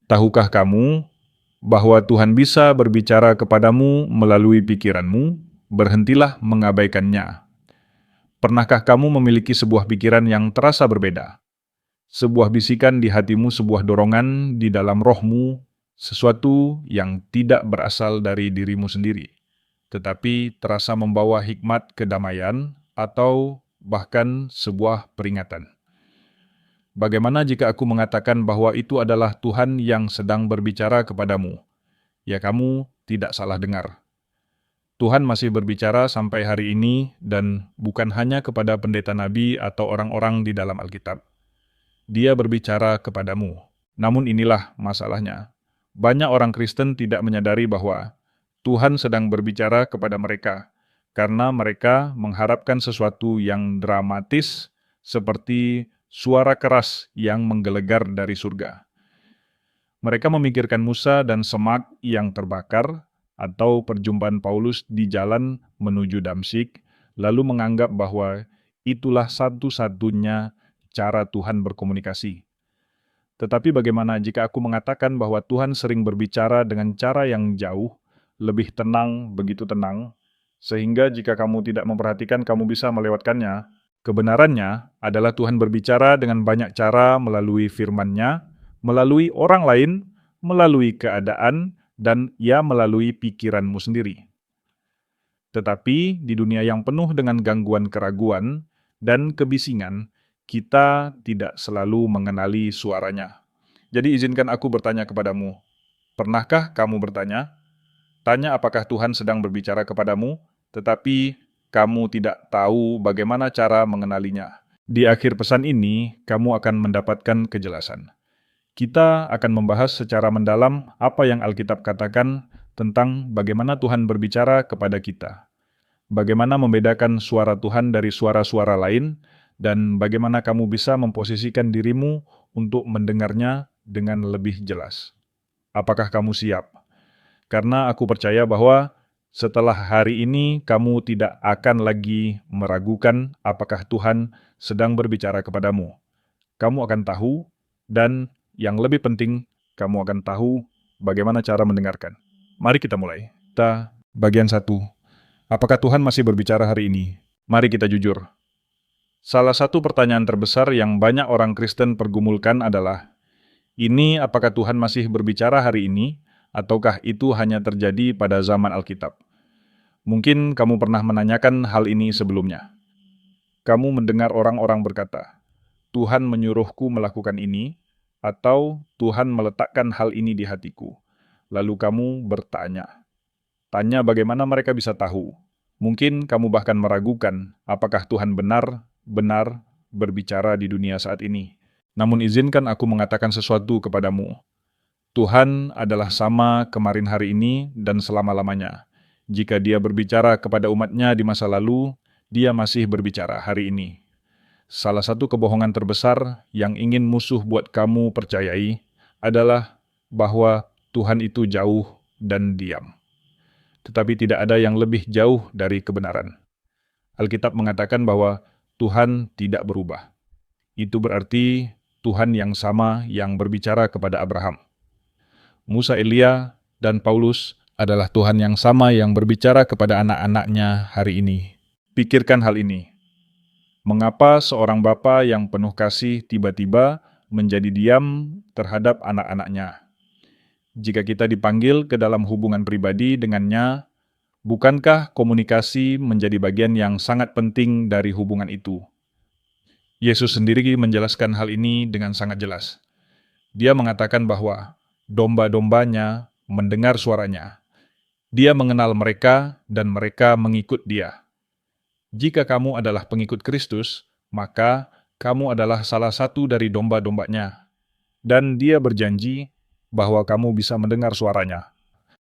Tahukah kamu bahwa Tuhan bisa berbicara kepadamu melalui pikiranmu? Berhentilah mengabaikannya. Pernahkah kamu memiliki sebuah pikiran yang terasa berbeda? Sebuah bisikan di hatimu, sebuah dorongan di dalam rohmu, sesuatu yang tidak berasal dari dirimu sendiri, tetapi terasa membawa hikmat kedamaian atau bahkan sebuah peringatan. Bagaimana jika aku mengatakan bahwa itu adalah Tuhan yang sedang berbicara kepadamu? Ya, kamu tidak salah dengar. Tuhan masih berbicara sampai hari ini dan bukan hanya kepada pendeta nabi atau orang-orang di dalam Alkitab. Dia berbicara kepadamu. Namun inilah masalahnya. Banyak orang Kristen tidak menyadari bahwa Tuhan sedang berbicara kepada mereka karena mereka mengharapkan sesuatu yang dramatis seperti suara keras yang menggelegar dari surga. Mereka memikirkan Musa dan semak yang terbakar atau perjumpaan Paulus di jalan menuju Damsyik, lalu menganggap bahwa itulah satu-satunya cara Tuhan berkomunikasi. Tetapi bagaimana jika aku mengatakan bahwa Tuhan sering berbicara dengan cara yang jauh, lebih tenang, begitu tenang, sehingga jika kamu tidak memperhatikan kamu bisa melewatkannya? Kebenarannya adalah Tuhan berbicara dengan banyak cara melalui firman-Nya, melalui orang lain, melalui keadaan, dan ya melalui pikiranmu sendiri. Tetapi di dunia yang penuh dengan gangguan keraguan dan kebisingan, kita tidak selalu mengenali suaranya. Jadi izinkan aku bertanya kepadamu, pernahkah kamu bertanya? Tanya apakah Tuhan sedang berbicara kepadamu, tetapi kamu tidak tahu bagaimana cara mengenalinya. Di akhir pesan ini, kamu akan mendapatkan kejelasan. Kita akan membahas secara mendalam apa yang Alkitab katakan tentang bagaimana Tuhan berbicara kepada kita. Bagaimana membedakan suara Tuhan dari suara-suara lain, dan bagaimana kamu bisa memposisikan dirimu untuk mendengarnya dengan lebih jelas. Apakah kamu siap? Karena aku percaya bahwa setelah hari ini kamu tidak akan lagi meragukan apakah Tuhan sedang berbicara kepadamu. Kamu akan tahu, dan yang lebih penting, kamu akan tahu bagaimana cara mendengarkan. Mari kita mulai. Kita bagian 1. Apakah Tuhan masih berbicara hari ini? Mari kita jujur. Salah satu pertanyaan terbesar yang banyak orang Kristen pergumulkan adalah, ini apakah Tuhan masih berbicara hari ini, ataukah itu hanya terjadi pada zaman Alkitab? Mungkin kamu pernah menanyakan hal ini sebelumnya. Kamu mendengar orang-orang berkata, Tuhan menyuruhku melakukan ini, atau Tuhan meletakkan hal ini di hatiku. Lalu kamu bertanya. Tanya bagaimana mereka bisa tahu. Mungkin kamu bahkan meragukan apakah Tuhan benar-benar berbicara di dunia saat ini. Namun izinkan aku mengatakan sesuatu kepadamu. Tuhan adalah sama kemarin hari ini dan selama-lamanya. Jika Dia berbicara kepada umat-Nya di masa lalu, Dia masih berbicara hari ini. Salah satu kebohongan terbesar yang ingin musuh buat kamu percayai adalah bahwa Tuhan itu jauh dan diam. Tetapi tidak ada yang lebih jauh dari kebenaran. Alkitab mengatakan bahwa Tuhan tidak berubah. Itu berarti Tuhan yang sama yang berbicara kepada Abraham. Musa, Elia, dan Paulus adalah Tuhan yang sama yang berbicara kepada anak-anaknya hari ini. Pikirkan hal ini. Mengapa seorang bapa yang penuh kasih tiba-tiba menjadi diam terhadap anak-anaknya? Jika kita dipanggil ke dalam hubungan pribadi dengannya, bukankah komunikasi menjadi bagian yang sangat penting dari hubungan itu? Yesus sendiri menjelaskan hal ini dengan sangat jelas. Dia mengatakan bahwa domba-dombanya mendengar suaranya. Dia mengenal mereka dan mereka mengikut Dia. Jika kamu adalah pengikut Kristus, maka kamu adalah salah satu dari domba-dombanya. Dan Dia berjanji bahwa kamu bisa mendengar suaranya.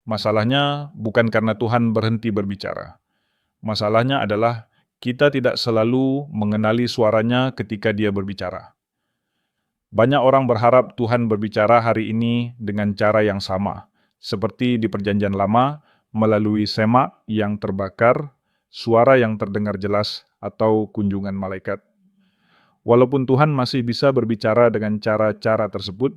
Masalahnya bukan karena Tuhan berhenti berbicara. Masalahnya adalah kita tidak selalu mengenali suaranya ketika Dia berbicara. Banyak orang berharap Tuhan berbicara hari ini dengan cara yang sama, seperti di Perjanjian Lama, melalui semak yang terbakar, suara yang terdengar jelas, atau kunjungan malaikat. Walaupun Tuhan masih bisa berbicara dengan cara-cara tersebut,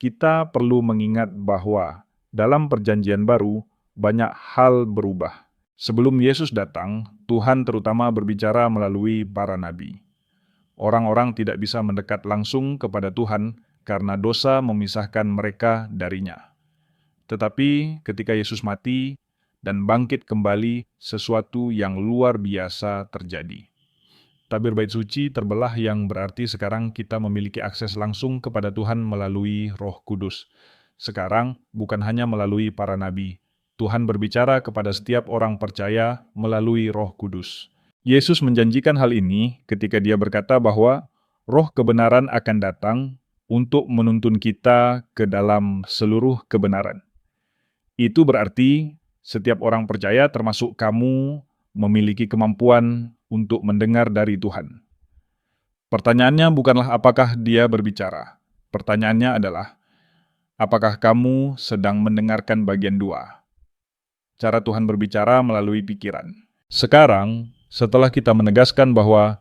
kita perlu mengingat bahwa dalam Perjanjian Baru banyak hal berubah. Sebelum Yesus datang, Tuhan terutama berbicara melalui para nabi. Orang-orang tidak bisa mendekat langsung kepada Tuhan karena dosa memisahkan mereka darinya. Tetapi ketika Yesus mati dan bangkit kembali, sesuatu yang luar biasa terjadi. Tabir Bait Suci terbelah yang berarti sekarang kita memiliki akses langsung kepada Tuhan melalui Roh Kudus. Sekarang bukan hanya melalui para nabi. Tuhan berbicara kepada setiap orang percaya melalui Roh Kudus. Yesus menjanjikan hal ini ketika Dia berkata bahwa Roh kebenaran akan datang untuk menuntun kita ke dalam seluruh kebenaran. Itu berarti setiap orang percaya termasuk kamu memiliki kemampuan untuk mendengar dari Tuhan. Pertanyaannya bukanlah apakah Dia berbicara. Pertanyaannya adalah, apakah kamu sedang mendengarkan bagian 2? Cara Tuhan berbicara melalui pikiran. Sekarang, setelah kita menegaskan bahwa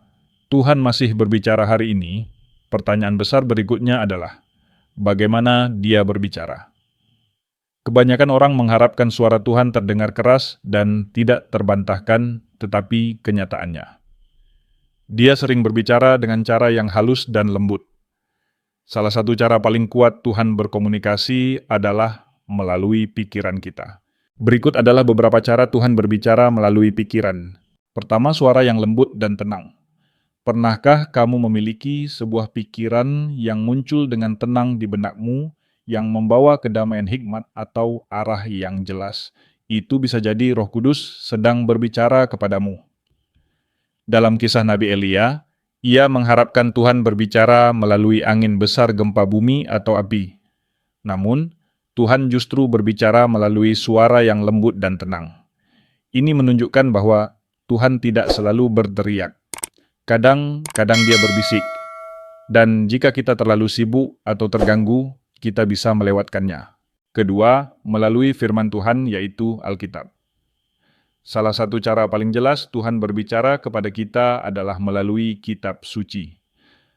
Tuhan masih berbicara hari ini, pertanyaan besar berikutnya adalah, bagaimana Dia berbicara? Kebanyakan orang mengharapkan suara Tuhan terdengar keras dan tidak terbantahkan, tetapi kenyataannya. Dia sering berbicara dengan cara yang halus dan lembut. Salah satu cara paling kuat Tuhan berkomunikasi adalah melalui pikiran kita. Berikut adalah beberapa cara Tuhan berbicara melalui pikiran. Pertama, suara yang lembut dan tenang. Pernahkah kamu memiliki sebuah pikiran yang muncul dengan tenang di benakmu, yang membawa kedamaian hikmat atau arah yang jelas? Itu bisa jadi Roh Kudus sedang berbicara kepadamu. Dalam kisah Nabi Elia, ia mengharapkan Tuhan berbicara melalui angin besar gempa bumi atau api. Namun, Tuhan justru berbicara melalui suara yang lembut dan tenang. Ini menunjukkan bahwa Tuhan tidak selalu berteriak. Kadang-kadang Dia berbisik. Dan jika kita terlalu sibuk atau terganggu, kita bisa melewatkannya. Kedua, melalui firman Tuhan yaitu Alkitab. Salah satu cara paling jelas Tuhan berbicara kepada kita adalah melalui kitab suci.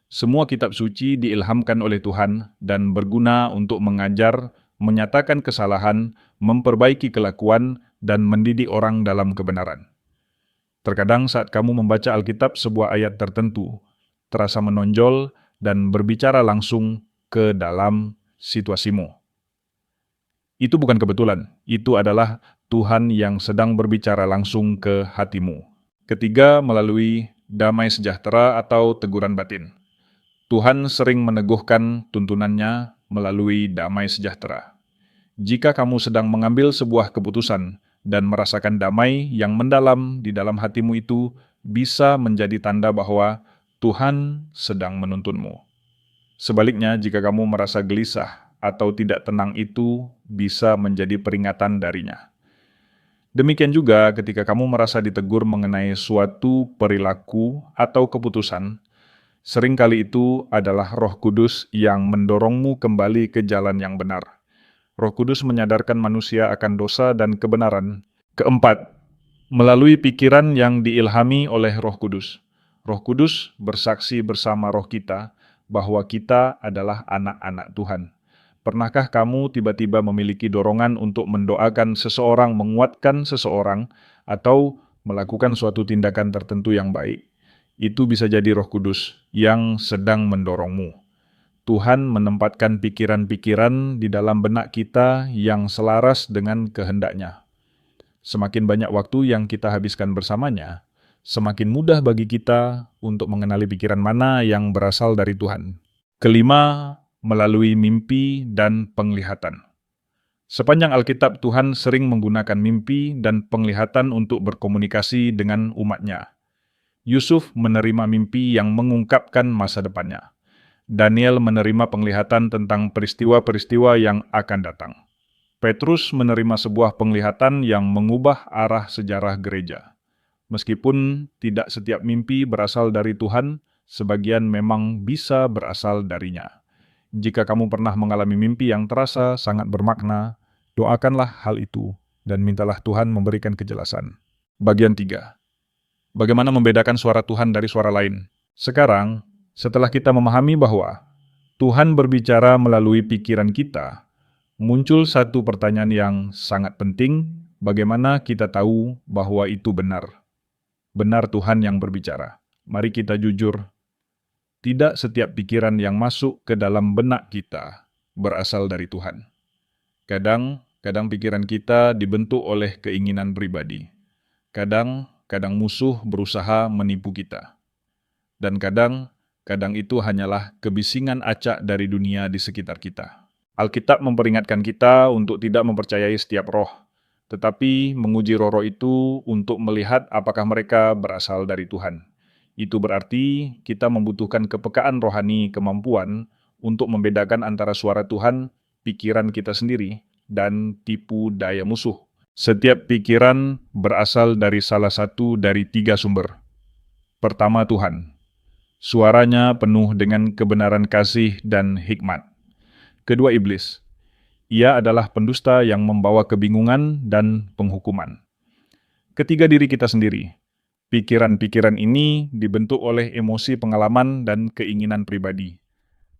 Semua kitab suci diilhamkan oleh Tuhan dan berguna untuk mengajar, menyatakan kesalahan, memperbaiki kelakuan, dan mendidik orang dalam kebenaran. Terkadang saat kamu membaca Alkitab, sebuah ayat tertentu terasa menonjol dan berbicara langsung ke dalam situasimu. Itu bukan kebetulan, itu adalah Tuhan yang sedang berbicara langsung ke hatimu. Ketiga, melalui damai sejahtera atau teguran batin. Tuhan sering meneguhkan tuntunannya melalui damai sejahtera. Jika kamu sedang mengambil sebuah keputusan dan merasakan damai yang mendalam di dalam hatimu, itu bisa menjadi tanda bahwa Tuhan sedang menuntunmu. Sebaliknya, jika kamu merasa gelisah atau tidak tenang, itu bisa menjadi peringatan darinya. Demikian juga ketika kamu merasa ditegur mengenai suatu perilaku atau keputusan, seringkali itu adalah Roh Kudus yang mendorongmu kembali ke jalan yang benar. Roh Kudus menyadarkan manusia akan dosa dan kebenaran. Keempat, melalui pikiran yang diilhami oleh Roh Kudus. Roh Kudus bersaksi bersama roh kita bahwa kita adalah anak-anak Tuhan. Pernahkah kamu tiba-tiba memiliki dorongan untuk mendoakan seseorang, menguatkan seseorang, atau melakukan suatu tindakan tertentu yang baik? Itu bisa jadi Roh Kudus yang sedang mendorongmu. Tuhan menempatkan pikiran-pikiran di dalam benak kita yang selaras dengan kehendak-Nya. Semakin banyak waktu yang kita habiskan bersamanya, semakin mudah bagi kita untuk mengenali pikiran mana yang berasal dari Tuhan. Kelima, melalui mimpi dan penglihatan. Sepanjang Alkitab, Tuhan sering menggunakan mimpi dan penglihatan untuk berkomunikasi dengan umat-Nya. Yusuf menerima mimpi yang mengungkapkan masa depannya. Daniel menerima penglihatan tentang peristiwa-peristiwa yang akan datang. Petrus menerima sebuah penglihatan yang mengubah arah sejarah gereja. Meskipun tidak setiap mimpi berasal dari Tuhan, sebagian memang bisa berasal darinya. Jika kamu pernah mengalami mimpi yang terasa sangat bermakna, doakanlah hal itu dan mintalah Tuhan memberikan kejelasan. Bagian 3. Bagaimana membedakan suara Tuhan dari suara lain? Sekarang, setelah kita memahami bahwa Tuhan berbicara melalui pikiran kita, muncul satu pertanyaan yang sangat penting, bagaimana kita tahu bahwa itu benar? Benar Tuhan yang berbicara. Mari kita jujur, tidak setiap pikiran yang masuk ke dalam benak kita berasal dari Tuhan. Kadang pikiran kita dibentuk oleh keinginan pribadi. Kadang musuh berusaha menipu kita. Dan kadang itu hanyalah kebisingan acak dari dunia di sekitar kita. Alkitab memperingatkan kita untuk tidak mempercayai setiap roh, tetapi menguji roh-roh itu untuk melihat apakah mereka berasal dari Tuhan. Itu berarti kita membutuhkan kepekaan rohani, kemampuan untuk membedakan antara suara Tuhan, pikiran kita sendiri, dan tipu daya musuh. Setiap pikiran berasal dari salah satu dari 3 sumber. Pertama, Tuhan. Suaranya penuh dengan kebenaran kasih dan hikmat. Kedua, iblis. Ia adalah pendusta yang membawa kebingungan dan penghukuman. Ketiga, diri kita sendiri. Pikiran-pikiran ini dibentuk oleh emosi, pengalaman, dan keinginan pribadi.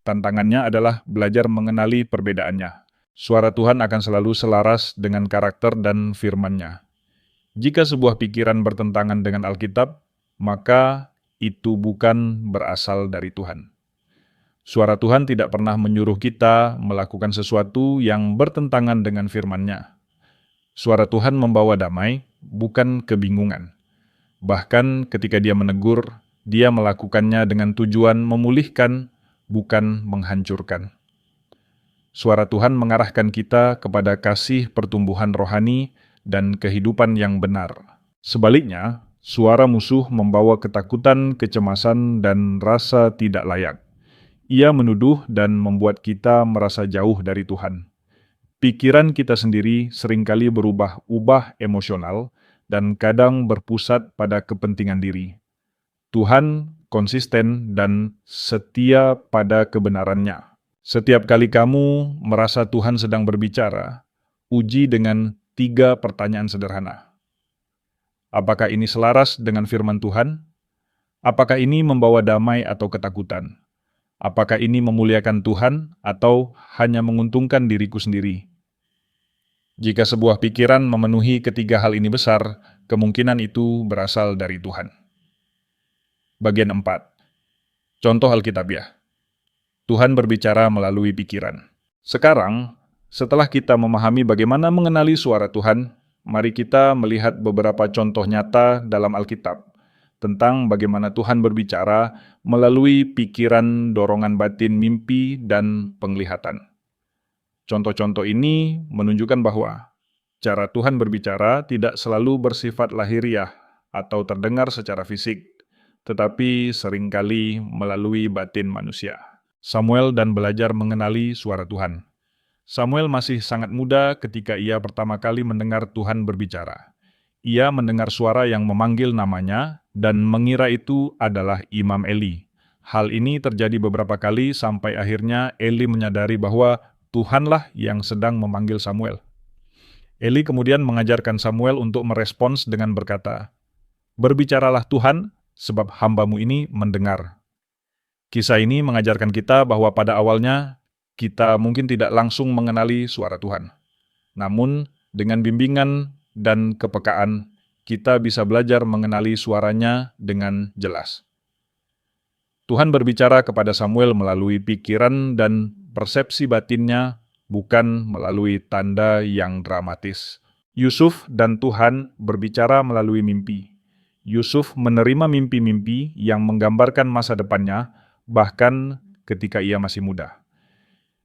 Tantangannya adalah belajar mengenali perbedaannya. Suara Tuhan akan selalu selaras dengan karakter dan firman-Nya. Jika sebuah pikiran bertentangan dengan Alkitab, maka itu bukan berasal dari Tuhan. Suara Tuhan tidak pernah menyuruh kita melakukan sesuatu yang bertentangan dengan firman-Nya. Suara Tuhan membawa damai, bukan kebingungan. Bahkan ketika Dia menegur, Dia melakukannya dengan tujuan memulihkan, bukan menghancurkan. Suara Tuhan mengarahkan kita kepada kasih, pertumbuhan rohani, dan kehidupan yang benar. Sebaliknya, suara musuh membawa ketakutan, kecemasan, dan rasa tidak layak. Ia menuduh dan membuat kita merasa jauh dari Tuhan. Pikiran kita sendiri seringkali berubah-ubah emosional, dan kadang berpusat pada kepentingan diri. Tuhan konsisten dan setia pada kebenarannya. Setiap kali kamu merasa Tuhan sedang berbicara, uji dengan 3 pertanyaan sederhana. Apakah ini selaras dengan firman Tuhan? Apakah ini membawa damai atau ketakutan? Apakah ini memuliakan Tuhan atau hanya menguntungkan diriku sendiri? Jika sebuah pikiran memenuhi ketiga hal ini besar, kemungkinan itu berasal dari Tuhan. Bagian 4. Contoh Alkitabiah. Tuhan berbicara melalui pikiran. Sekarang, setelah kita memahami bagaimana mengenali suara Tuhan, mari kita melihat beberapa contoh nyata dalam Alkitab tentang bagaimana Tuhan berbicara melalui pikiran, dorongan batin, mimpi, dan penglihatan. Contoh-contoh ini menunjukkan bahwa cara Tuhan berbicara tidak selalu bersifat lahiriah atau terdengar secara fisik, tetapi seringkali melalui batin manusia. Samuel dan belajar mengenali suara Tuhan. Samuel masih sangat muda ketika ia pertama kali mendengar Tuhan berbicara. Ia mendengar suara yang memanggil namanya dan mengira itu adalah Imam Eli. Hal ini terjadi beberapa kali sampai akhirnya Eli menyadari bahwa Tuhanlah yang sedang memanggil Samuel. Eli kemudian mengajarkan Samuel untuk merespons dengan berkata, "Berbicaralah Tuhan, sebab hamba-Mu ini mendengar." Kisah ini mengajarkan kita bahwa pada awalnya kita mungkin tidak langsung mengenali suara Tuhan. Namun, dengan bimbingan dan kepekaan, kita bisa belajar mengenali suaranya dengan jelas. Tuhan berbicara kepada Samuel melalui pikiran dan persepsi batinnya, bukan melalui tanda yang dramatis. Yusuf dan Tuhan berbicara melalui mimpi. Yusuf menerima mimpi-mimpi yang menggambarkan masa depannya, bahkan ketika ia masih muda.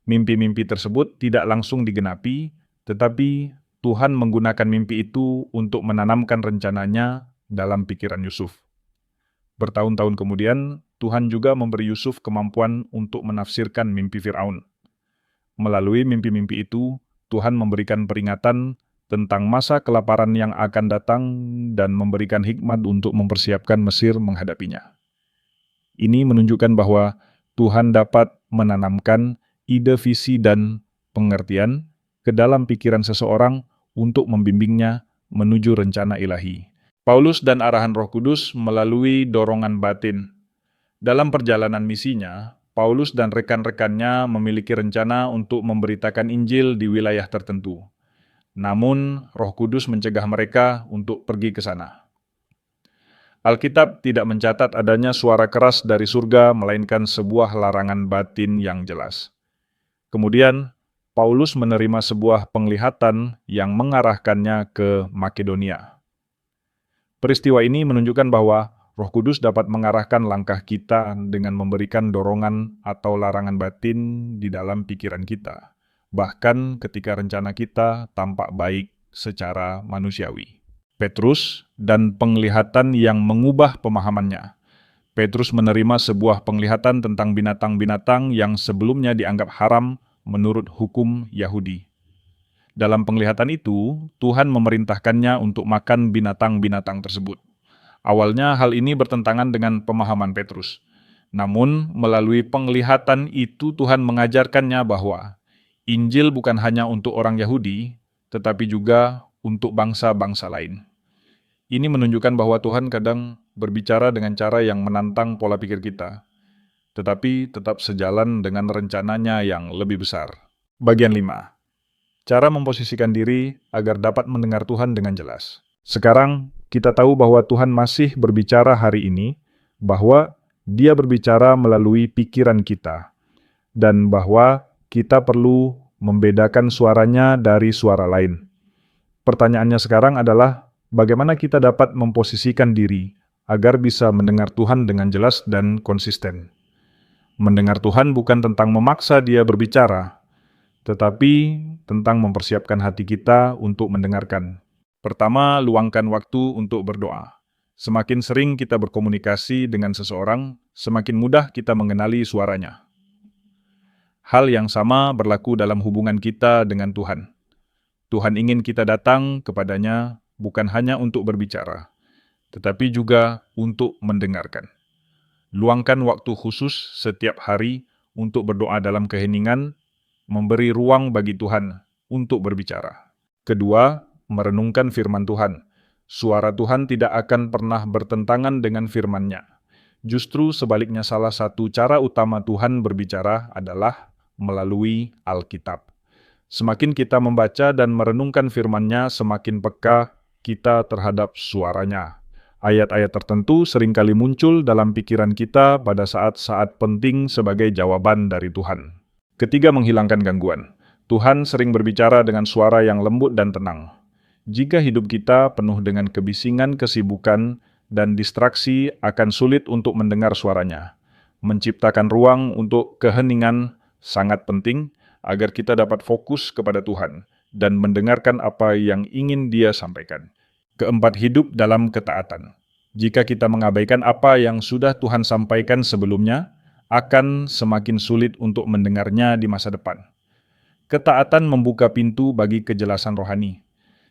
Mimpi-mimpi tersebut tidak langsung digenapi, tetapi Tuhan menggunakan mimpi itu untuk menanamkan rencananya dalam pikiran Yusuf. Bertahun-tahun kemudian, Tuhan juga memberi Yusuf kemampuan untuk menafsirkan mimpi Firaun. Melalui mimpi-mimpi itu, Tuhan memberikan peringatan tentang masa kelaparan yang akan datang dan memberikan hikmat untuk mempersiapkan Mesir menghadapinya. Ini menunjukkan bahwa Tuhan dapat menanamkan ide, visi, dan pengertian ke dalam pikiran seseorang untuk membimbingnya menuju rencana ilahi. Paulus dan arahan Roh Kudus melalui dorongan batin. Dalam perjalanan misinya, Paulus dan rekan-rekannya memiliki rencana untuk memberitakan Injil di wilayah tertentu. Namun, Roh Kudus mencegah mereka untuk pergi ke sana. Alkitab tidak mencatat adanya suara keras dari surga, melainkan sebuah larangan batin yang jelas. Kemudian, Paulus menerima sebuah penglihatan yang mengarahkannya ke Makedonia. Peristiwa ini menunjukkan bahwa Roh Kudus dapat mengarahkan langkah kita dengan memberikan dorongan atau larangan batin di dalam pikiran kita, bahkan ketika rencana kita tampak baik secara manusiawi. Petrus dan penglihatan yang mengubah pemahamannya. Petrus menerima sebuah penglihatan tentang binatang-binatang yang sebelumnya dianggap haram menurut hukum Yahudi. Dalam penglihatan itu, Tuhan memerintahkannya untuk makan binatang-binatang tersebut. Awalnya hal ini bertentangan dengan pemahaman Petrus. Namun, melalui penglihatan itu Tuhan mengajarkannya bahwa Injil bukan hanya untuk orang Yahudi, tetapi juga untuk bangsa-bangsa lain. Ini menunjukkan bahwa Tuhan kadang berbicara dengan cara yang menantang pola pikir kita, tetapi tetap sejalan dengan rencananya yang lebih besar. Bagian 5. Cara memposisikan diri agar dapat mendengar Tuhan dengan jelas. Sekarang, kita tahu bahwa Tuhan masih berbicara hari ini, bahwa Dia berbicara melalui pikiran kita, dan bahwa kita perlu membedakan suaranya dari suara lain. Pertanyaannya sekarang adalah, bagaimana kita dapat memposisikan diri agar bisa mendengar Tuhan dengan jelas dan konsisten? Mendengar Tuhan bukan tentang memaksa Dia berbicara, tetapi tentang mempersiapkan hati kita untuk mendengarkan. Pertama, luangkan waktu untuk berdoa. Semakin sering kita berkomunikasi dengan seseorang, semakin mudah kita mengenali suaranya. Hal yang sama berlaku dalam hubungan kita dengan Tuhan. Tuhan ingin kita datang kepadanya bukan hanya untuk berbicara, tetapi juga untuk mendengarkan. Luangkan waktu khusus setiap hari untuk berdoa dalam keheningan, memberi ruang bagi Tuhan untuk berbicara. Kedua, merenungkan firman Tuhan. Suara Tuhan tidak akan pernah bertentangan dengan firman-Nya. Justru sebaliknya, salah satu cara utama Tuhan berbicara adalah melalui Alkitab. Semakin kita membaca dan merenungkan firman-Nya, semakin peka kita terhadap suaranya. Ayat-ayat tertentu seringkali muncul dalam pikiran kita pada saat-saat penting sebagai jawaban dari Tuhan. Ketiga, menghilangkan gangguan. Tuhan sering berbicara dengan suara yang lembut dan tenang. Jika hidup kita penuh dengan kebisingan, kesibukan, dan distraksi, akan sulit untuk mendengar suaranya. Menciptakan ruang untuk keheningan sangat penting, agar kita dapat fokus kepada Tuhan dan mendengarkan apa yang ingin Dia sampaikan. Keempat, hidup dalam ketaatan. Jika kita mengabaikan apa yang sudah Tuhan sampaikan sebelumnya, akan semakin sulit untuk mendengarnya di masa depan. Ketaatan membuka pintu bagi kejelasan rohani.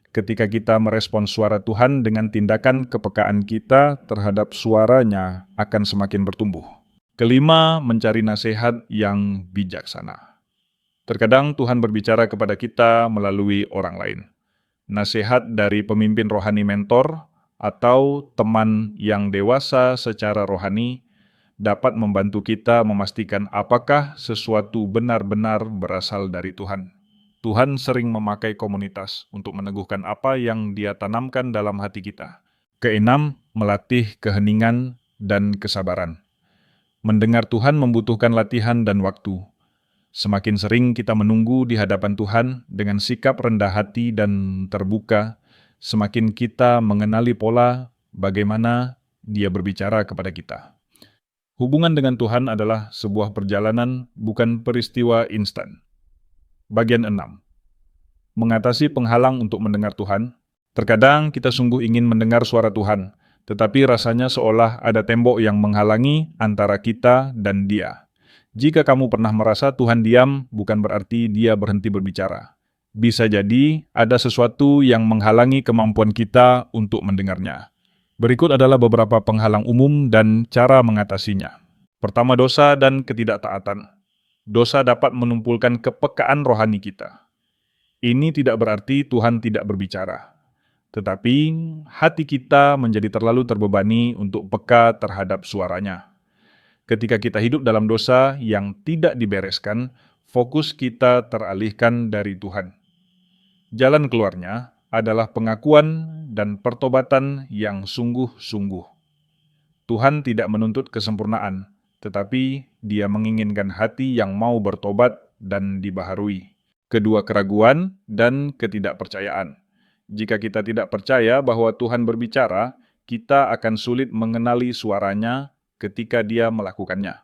Ketika kita merespon suara Tuhan dengan tindakan, kepekaan kita terhadap suaranya akan semakin bertumbuh. Kelima, mencari nasihat yang bijaksana. Terkadang Tuhan berbicara kepada kita melalui orang lain. Nasihat dari pemimpin rohani, mentor, atau teman yang dewasa secara rohani dapat membantu kita memastikan apakah sesuatu benar-benar berasal dari Tuhan. Tuhan sering memakai komunitas untuk meneguhkan apa yang Dia tanamkan dalam hati kita. Keenam, melatih keheningan dan kesabaran. Mendengar Tuhan membutuhkan latihan dan waktu. Semakin sering kita menunggu di hadapan Tuhan dengan sikap rendah hati dan terbuka, semakin kita mengenali pola bagaimana Dia berbicara kepada kita. Hubungan dengan Tuhan adalah sebuah perjalanan, bukan peristiwa instan. Bagian 6. Mengatasi penghalang untuk mendengar Tuhan. Terkadang kita sungguh ingin mendengar suara Tuhan, tetapi rasanya seolah ada tembok yang menghalangi antara kita dan Dia. Jika kamu pernah merasa Tuhan diam, bukan berarti Dia berhenti berbicara. Bisa jadi ada sesuatu yang menghalangi kemampuan kita untuk mendengarnya. Berikut adalah beberapa penghalang umum dan cara mengatasinya. Pertama, dosa dan ketidaktaatan. Dosa dapat menumpulkan kepekaan rohani kita. Ini tidak berarti Tuhan tidak berbicara, tetapi hati kita menjadi terlalu terbebani untuk peka terhadap suaranya. Ketika kita hidup dalam dosa yang tidak dibereskan, fokus kita teralihkan dari Tuhan. Jalan keluarnya adalah pengakuan dan pertobatan yang sungguh-sungguh. Tuhan tidak menuntut kesempurnaan, tetapi Dia menginginkan hati yang mau bertobat dan dibaharui. Kedua, keraguan dan ketidakpercayaan. Jika kita tidak percaya bahwa Tuhan berbicara, kita akan sulit mengenali suaranya ketika Dia melakukannya.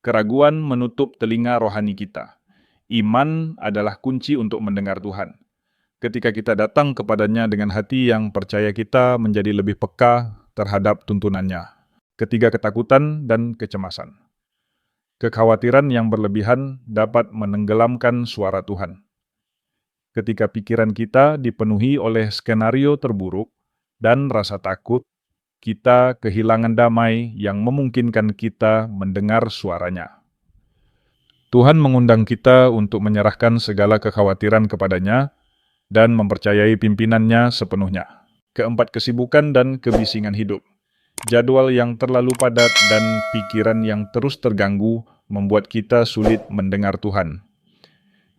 Keraguan menutup telinga rohani kita. Iman adalah kunci untuk mendengar Tuhan. Ketika kita datang kepadanya dengan hati yang percaya, kita menjadi lebih peka terhadap tuntunannya. Ketiga, ketakutan dan kecemasan. Kekhawatiran yang berlebihan dapat menenggelamkan suara Tuhan. Ketika pikiran kita dipenuhi oleh skenario terburuk dan rasa takut, kita kehilangan damai yang memungkinkan kita mendengar suaranya. Tuhan mengundang kita untuk menyerahkan segala kekhawatiran kepadanya dan mempercayai pimpinannya sepenuhnya. Keempat, kesibukan dan kebisingan hidup. Jadwal yang terlalu padat dan pikiran yang terus terganggu membuat kita sulit mendengar Tuhan.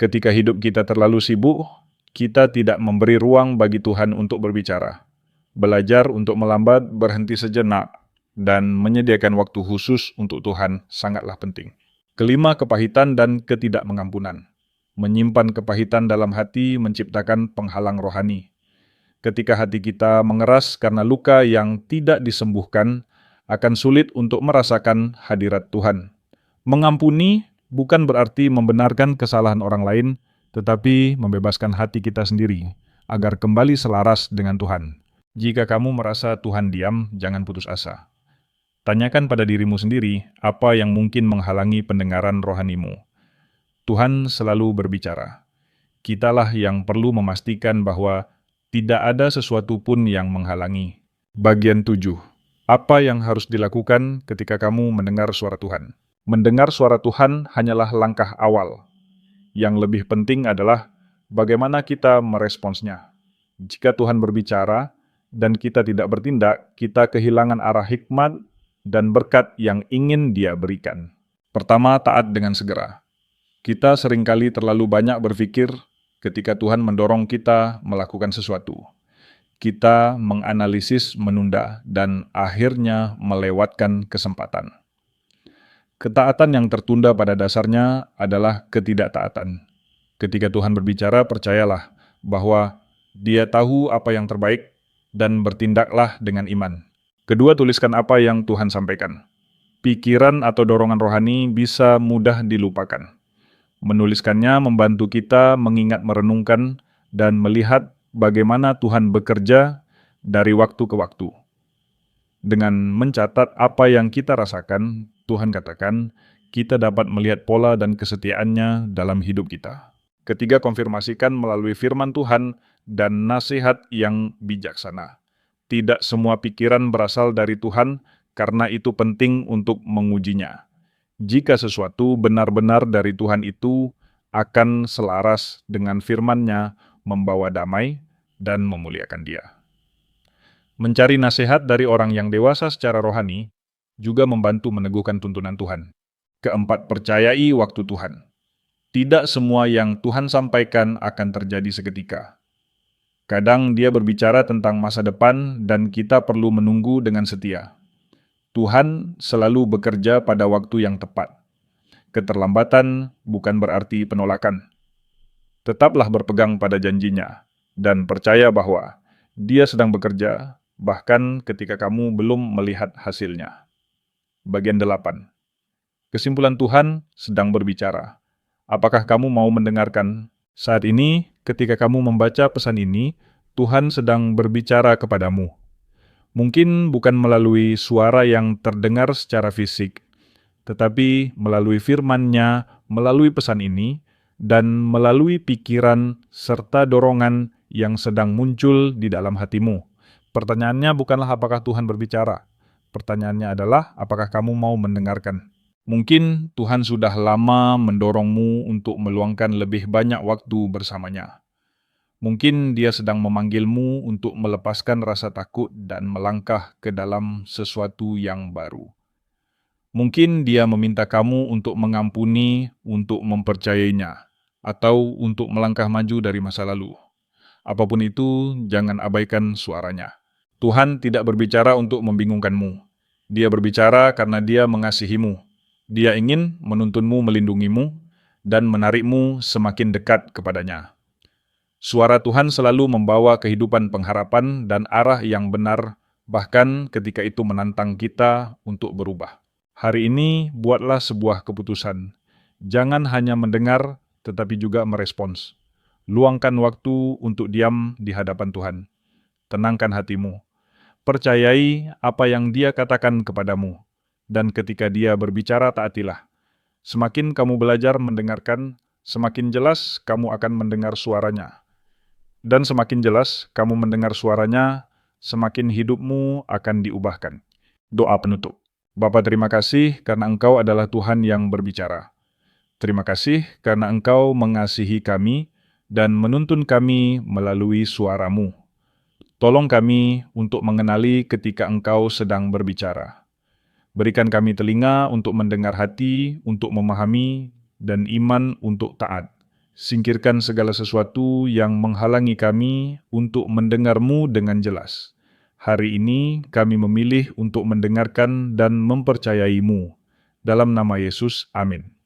Ketika hidup kita terlalu sibuk, kita tidak memberi ruang bagi Tuhan untuk berbicara. Belajar untuk melambat, berhenti sejenak, dan menyediakan waktu khusus untuk Tuhan sangatlah penting. Kelima, kepahitan dan ketidakmengampunan. Menyimpan kepahitan dalam hati menciptakan penghalang rohani. Ketika hati kita mengeras karena luka yang tidak disembuhkan, akan sulit untuk merasakan hadirat Tuhan. Mengampuni bukan berarti membenarkan kesalahan orang lain, tetapi membebaskan hati kita sendiri, agar kembali selaras dengan Tuhan. Jika kamu merasa Tuhan diam, jangan putus asa. Tanyakan pada dirimu sendiri, apa yang mungkin menghalangi pendengaran rohanimu. Tuhan selalu berbicara. Kitalah yang perlu memastikan bahwa tidak ada sesuatu pun yang menghalangi. Bagian 7. Apa yang harus dilakukan ketika kamu mendengar suara Tuhan? Mendengar suara Tuhan hanyalah langkah awal. Yang lebih penting adalah bagaimana kita meresponsnya. Jika Tuhan berbicara dan kita tidak bertindak, kita kehilangan arah hikmat dan berkat yang ingin Dia berikan. Pertama, taat dengan segera. Kita seringkali terlalu banyak berpikir ketika Tuhan mendorong kita melakukan sesuatu. Kita menganalisis, menunda, dan akhirnya melewatkan kesempatan. Ketaatan yang tertunda pada dasarnya adalah ketidaktaatan. Ketika Tuhan berbicara, percayalah bahwa Dia tahu apa yang terbaik dan bertindaklah dengan iman. Kedua, tuliskan apa yang Tuhan sampaikan. Pikiran atau dorongan rohani bisa mudah dilupakan. Menuliskannya membantu kita mengingat, merenungkan, dan melihat bagaimana Tuhan bekerja dari waktu ke waktu. Dengan mencatat apa yang kita rasakan, Tuhan katakan, kita dapat melihat pola dan kesetiaannya dalam hidup kita. Ketiga, konfirmasikan melalui firman Tuhan dan nasihat yang bijaksana. Tidak semua pikiran berasal dari Tuhan, karena itu penting untuk mengujinya. Jika sesuatu benar-benar dari Tuhan, itu akan selaras dengan firman-Nya, membawa damai dan memuliakan Dia. Mencari nasihat dari orang yang dewasa secara rohani juga membantu meneguhkan tuntunan Tuhan. Keempat, percayai waktu Tuhan. Tidak semua yang Tuhan sampaikan akan terjadi seketika. Kadang Dia berbicara tentang masa depan dan kita perlu menunggu dengan setia. Tuhan selalu bekerja pada waktu yang tepat. Keterlambatan bukan berarti penolakan. Tetaplah berpegang pada janjinya dan percaya bahwa Dia sedang bekerja bahkan ketika kamu belum melihat hasilnya. Bagian 8. Kesimpulan, Tuhan sedang berbicara. Apakah kamu mau mendengarkan? Saat ini, ketika kamu membaca pesan ini, Tuhan sedang berbicara kepadamu. Mungkin bukan melalui suara yang terdengar secara fisik, tetapi melalui firman-Nya, melalui pesan ini, dan melalui pikiran serta dorongan yang sedang muncul di dalam hatimu. Pertanyaannya bukanlah apakah Tuhan berbicara. Pertanyaannya adalah apakah kamu mau mendengarkan. Mungkin Tuhan sudah lama mendorongmu untuk meluangkan lebih banyak waktu bersamanya. Mungkin Dia sedang memanggilmu untuk melepaskan rasa takut dan melangkah ke dalam sesuatu yang baru. Mungkin dia meminta kamu untuk mengampuni, untuk mempercayainya, atau untuk melangkah maju dari masa lalu. Apapun itu, jangan abaikan suaranya. Tuhan tidak berbicara untuk membingungkanmu. Dia berbicara karena Dia mengasihimu. Dia ingin menuntunmu melindungimu dan menarikmu semakin dekat kepadanya. Suara Tuhan selalu membawa kehidupan pengharapan dan arah yang benar, bahkan ketika itu menantang kita untuk berubah. Hari ini, buatlah sebuah keputusan. Jangan hanya mendengar, tetapi juga merespons. Luangkan waktu untuk diam di hadapan Tuhan. Tenangkan hatimu. Percayai apa yang Dia katakan kepadamu. Dan ketika Dia berbicara, taatilah. Semakin kamu belajar mendengarkan, semakin jelas kamu akan mendengar suaranya. Dan semakin jelas kamu mendengar suaranya, semakin hidupmu akan diubahkan. Doa penutup. Bapa, terima kasih karena Engkau adalah Tuhan yang berbicara. Terima kasih karena Engkau mengasihi kami dan menuntun kami melalui suara-Mu. Tolong kami untuk mengenali ketika Engkau sedang berbicara. Berikan kami telinga untuk mendengar hati, untuk memahami, dan iman untuk taat. Singkirkan segala sesuatu yang menghalangi kami untuk mendengar-Mu dengan jelas. Hari ini kami memilih untuk mendengarkan dan mempercayai-Mu. Dalam nama Yesus, amin.